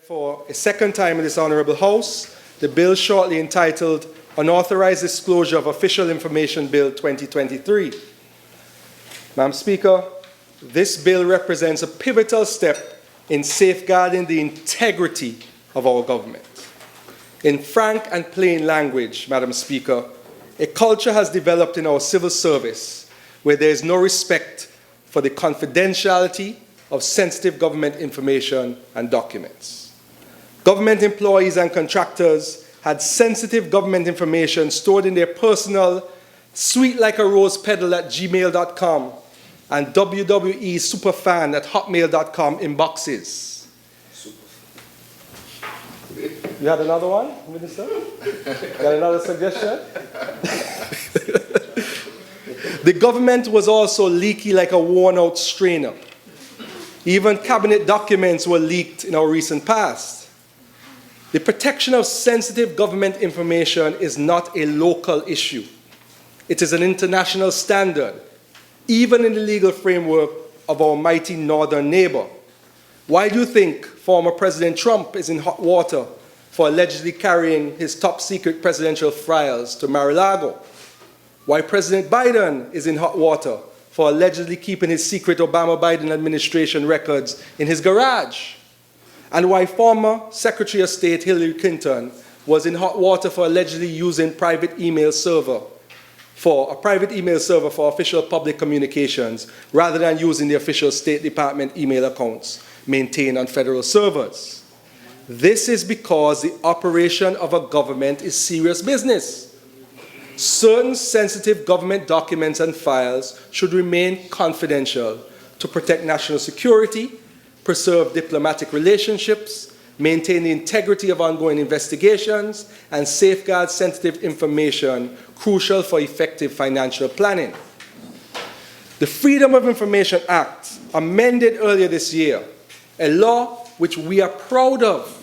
For a second time in this Honourable House, the bill shortly entitled Unauthorized Disclosure of Official Information Bill 2023. Madam Speaker, this bill represents a pivotal step in safeguarding the integrity of our government. In frank and plain language, Madam Speaker, a culture has developed in our civil service where there is no respect for the confidentiality of sensitive government information and documents. Government employees and contractors had sensitive government information stored in their personal sweetlikearosepedal@gmail.com and WWE superfan@hotmail.com inboxes. You had another one, Minister? Got another suggestion? The government was also leaky like a worn-out strainer. Even cabinet documents were leaked in our recent past. The protection of sensitive government information is not a local issue. It is an international standard, even in the legal framework of our mighty northern neighbor. Why do you think former President Trump is in hot water for allegedly carrying his top secret presidential files to Mar-a-Lago? Why President Biden is in hot water for allegedly keeping his secret Obama-Biden administration records in his garage? And why former Secretary of State Hillary Clinton was in hot water for allegedly using a private email server for official public communications rather than using the official State Department email accounts maintained on federal servers. This is because the operation of a government is serious business. Certain sensitive government documents and files should remain confidential to protect national security, preserve diplomatic relationships, maintain the integrity of ongoing investigations, and safeguard sensitive information crucial for effective financial planning. The Freedom of Information Act, amended earlier this year, a law which we are proud of,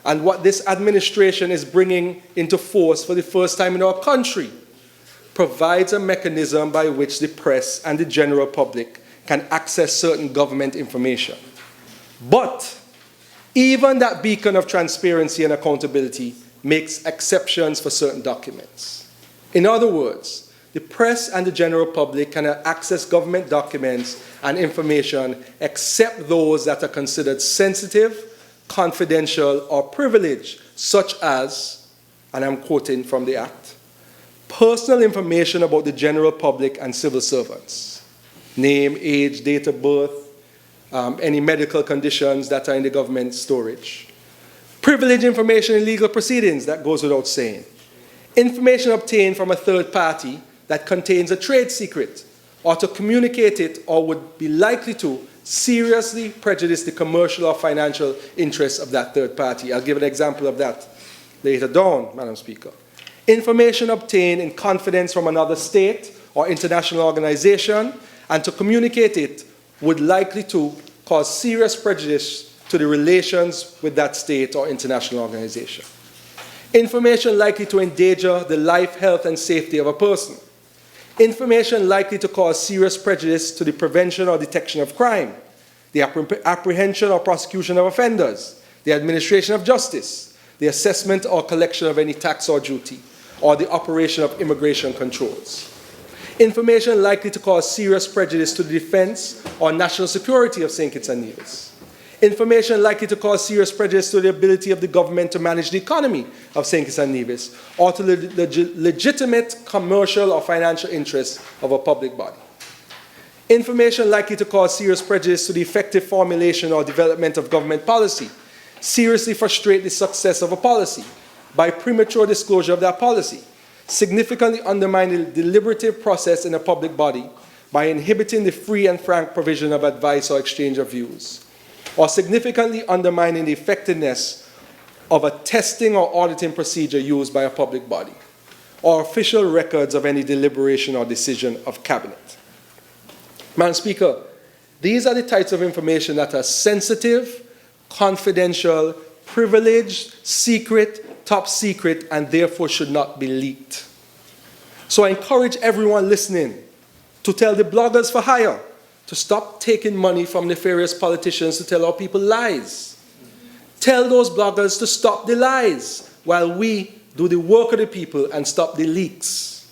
and what this administration is bringing into force for the first time in our country, provides a mechanism by which the press and the general public can access certain government information. But even that beacon of transparency and accountability makes exceptions for certain documents. In other words, the press and the general public can access government documents and information except those that are considered sensitive, confidential, or privileged, such as, and I'm quoting from the Act, personal information about the general public and civil servants, name, age, date of birth, any medical conditions that are in the government storage. Privileged information in legal proceedings, that goes without saying. Information obtained from a third party that contains a trade secret, or to communicate it or would be likely to seriously prejudice the commercial or financial interests of that third party. I'll give an example of that later down, Madam Speaker. Information obtained in confidence from another state or international organization, and to communicate it would likely to cause serious prejudice to the relations with that state or international organization. Information likely to endanger the life, health, and safety of a person. Information likely to cause serious prejudice to the prevention or detection of crime, the apprehension or prosecution of offenders, the administration of justice, the assessment or collection of any tax or duty, or the operation of immigration controls. Information likely to cause serious prejudice to the defense or national security of St. Kitts and Nevis. Information likely to cause serious prejudice to the ability of the government to manage the economy of St. Kitts and Nevis, or to the legitimate commercial or financial interests of a public body. Information likely to cause serious prejudice to the effective formulation or development of government policy, seriously frustrate the success of a policy by premature disclosure of that policy, significantly undermine the deliberative process in a public body by inhibiting the free and frank provision of advice or exchange of views, or significantly undermining the effectiveness of a testing or auditing procedure used by a public body, or official records of any deliberation or decision of cabinet. Madam Speaker, these are the types of information that are sensitive, confidential, privileged, secret, top secret, and therefore should not be leaked. So I encourage everyone listening to tell the bloggers for hire to stop taking money from nefarious politicians to tell our people lies. Tell those bloggers to stop the lies while we do the work of the people and stop the leaks.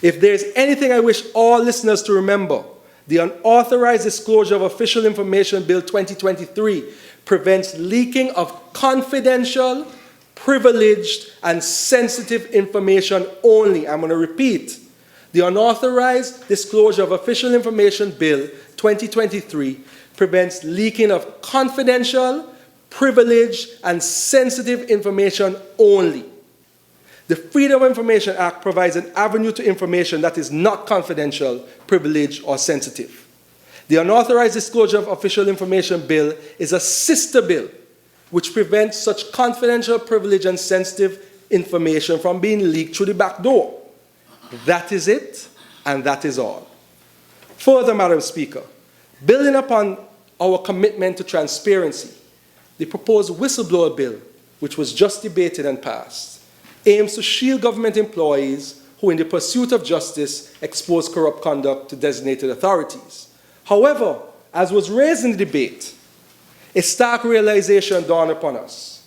If there's anything I wish all listeners to remember, the Unauthorized Disclosure of Official Information Bill 2023 prevents leaking of confidential, privileged, and sensitive information only. I'm going to repeat. The Unauthorized Disclosure of Official Information Bill 2023 prevents leaking of confidential, privileged, and sensitive information only. The Freedom of Information Act provides an avenue to information that is not confidential, privileged, or sensitive. The Unauthorized Disclosure of Official Information Bill is a sister bill which prevents such confidential, privileged, and sensitive information from being leaked through the back door. That is it, and that is all. Further, Madam Speaker, building upon our commitment to transparency, the proposed whistleblower bill, which was just debated and passed, aims to shield government employees who, in the pursuit of justice, expose corrupt conduct to designated authorities. However, as was raised in the debate, a stark realization dawned upon us.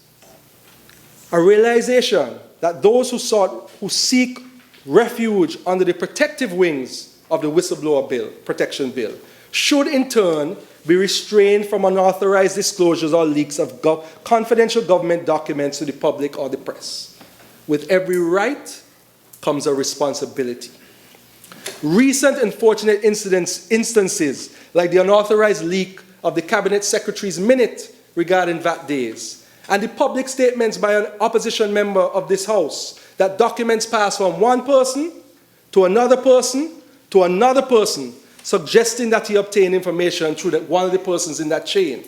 A realization that those who seek refuge under the protective wings of the whistleblower bill, protection bill, should in turn be restrained from unauthorized disclosures or leaks of confidential government documents to the public or the press. With every right comes a responsibility. Recent unfortunate instances, like the unauthorized leak of the Cabinet Secretary's minute regarding VAT days, and the public statements by an opposition member of this House that documents pass from one person to another person to another person, suggesting that he obtained information through one of the persons in that chain.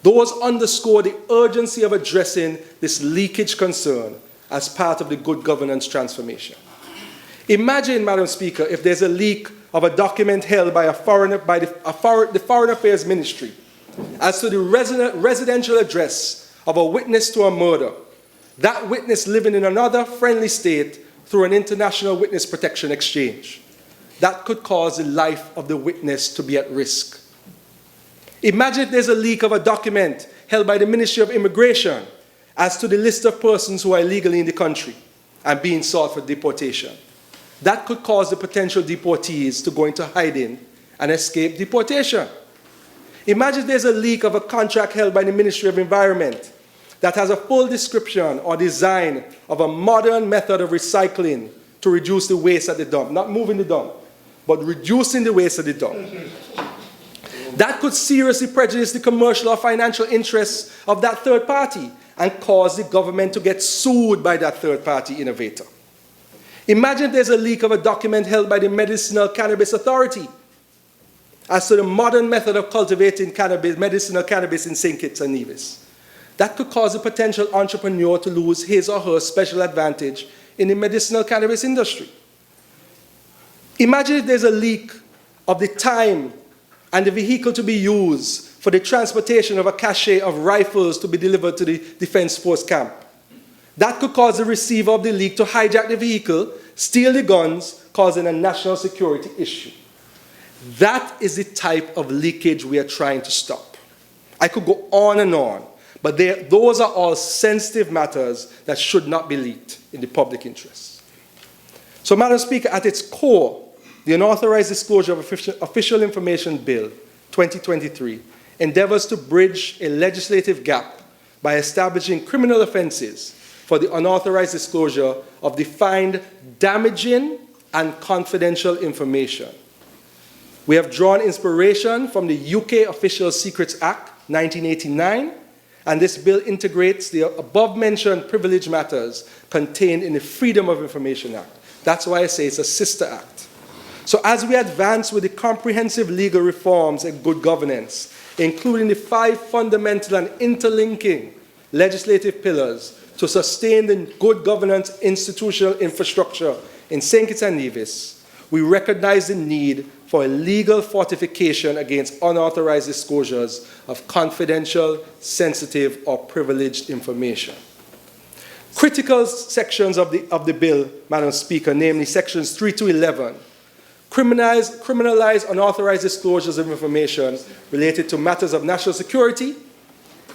Those underscore the urgency of addressing this leakage concern as part of the good governance transformation. Imagine, Madam Speaker, if there's a leak of a document held by the Foreign Affairs Ministry as to the residential address of a witness to a murder, that witness living in another friendly state through an international witness protection exchange. That could cause the life of the witness to be at risk. Imagine if there's a leak of a document held by the Ministry of Immigration as to the list of persons who are illegally in the country and being sought for deportation. That could cause the potential deportees to go into hiding and escape deportation. Imagine there's a leak of a contract held by the Ministry of Environment that has a full description or design of a modern method of recycling to reduce the waste at the dump. Not moving the dump, but reducing the waste at the dump. That could seriously prejudice the commercial or financial interests of that third party and cause the government to get sued by that third party innovator. Imagine there's a leak of a document held by the Medicinal Cannabis Authority as to the modern method of cultivating medicinal cannabis in St. Kitts and Nevis. That could cause a potential entrepreneur to lose his or her special advantage in the medicinal cannabis industry. Imagine if there's a leak of the time and the vehicle to be used for the transportation of a cache of rifles to be delivered to the Defense Force camp. That could cause the receiver of the leak to hijack the vehicle, steal the guns, causing a national security issue. That is the type of leakage we are trying to stop. I could go on, but those are all sensitive matters that should not be leaked in the public interest. So, Madam Speaker, at its core, the Unauthorized Disclosure of Official Information Bill 2023 endeavors to bridge a legislative gap by establishing criminal offenses for the unauthorized disclosure of defined damaging and confidential information. We have drawn inspiration from the UK Official Secrets Act 1989, and this bill integrates the above-mentioned privilege matters contained in the Freedom of Information Act. That's why I say it's a sister act. So as we advance with the comprehensive legal reforms and good governance, including the 5 fundamental and interlinking legislative pillars to sustain the good governance institutional infrastructure in St. Kitts and Nevis, we recognize the need for a legal fortification against unauthorized disclosures of confidential, sensitive, or privileged information. Critical sections of the bill, Madam Speaker, namely sections 3 to 11, criminalize unauthorized disclosures of information related to matters of national security,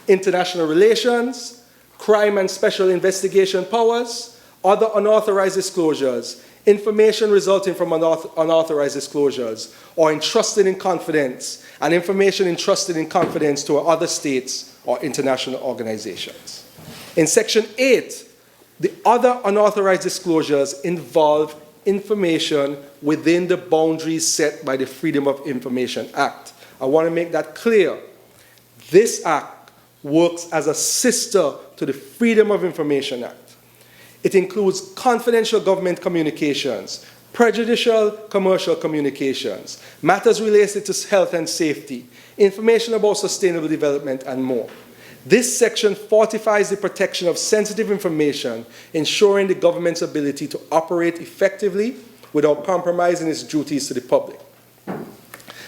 international relations, crime and special investigation powers, other unauthorized disclosures, information resulting from unauthorized disclosures, or entrusted in confidence, and information entrusted in confidence to other states or international organizations. In Section 8, the other unauthorized disclosures involve information within the boundaries set by the Freedom of Information Act. I want to make that clear. This act works as a sister to the Freedom of Information Act. It includes confidential government communications, prejudicial commercial communications, matters related to health and safety, information about sustainable development, and more. This section fortifies the protection of sensitive information, ensuring the government's ability to operate effectively without compromising its duties to the public.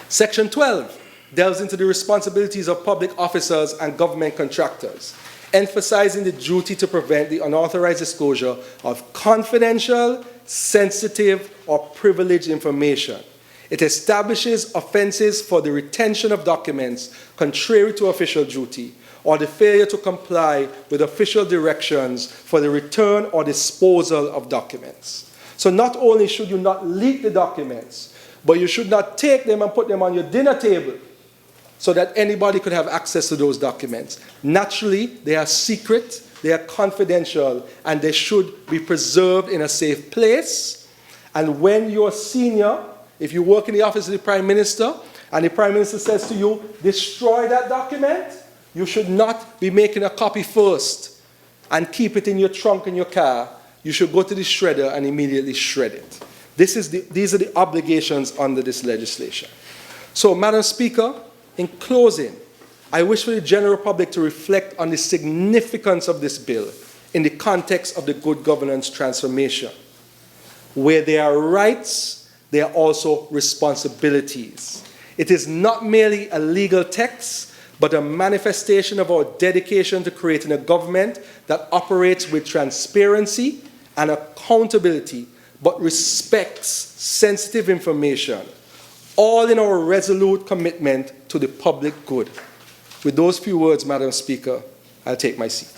Section 12 delves into the responsibilities of public officers and government contractors, emphasizing the duty to prevent the unauthorized disclosure of confidential, sensitive, or privileged information. It establishes offenses for the retention of documents contrary to official duty, or the failure to comply with official directions for the return or disposal of documents. So not only should you not leak the documents, but you should not take them and put them on your dinner table so that anybody could have access to those documents. Naturally, they are secret, they are confidential, and they should be preserved in a safe place. And when you're senior, if you work in the office of the Prime Minister, and the Prime Minister says to you, destroy that document, you should not be making a copy first and keep it in your trunk in your car. You should go to the shredder and immediately shred it. These are the obligations under this legislation. So, Madam Speaker, in closing, I wish for the general public to reflect on the significance of this bill in the context of the good governance transformation. Where there are rights, there are also responsibilities. It is not merely a legal text, but a manifestation of our dedication to creating a government that operates with transparency and accountability, but respects sensitive information, all in our resolute commitment to the public good. With those few words, Madam Speaker, I'll take my seat.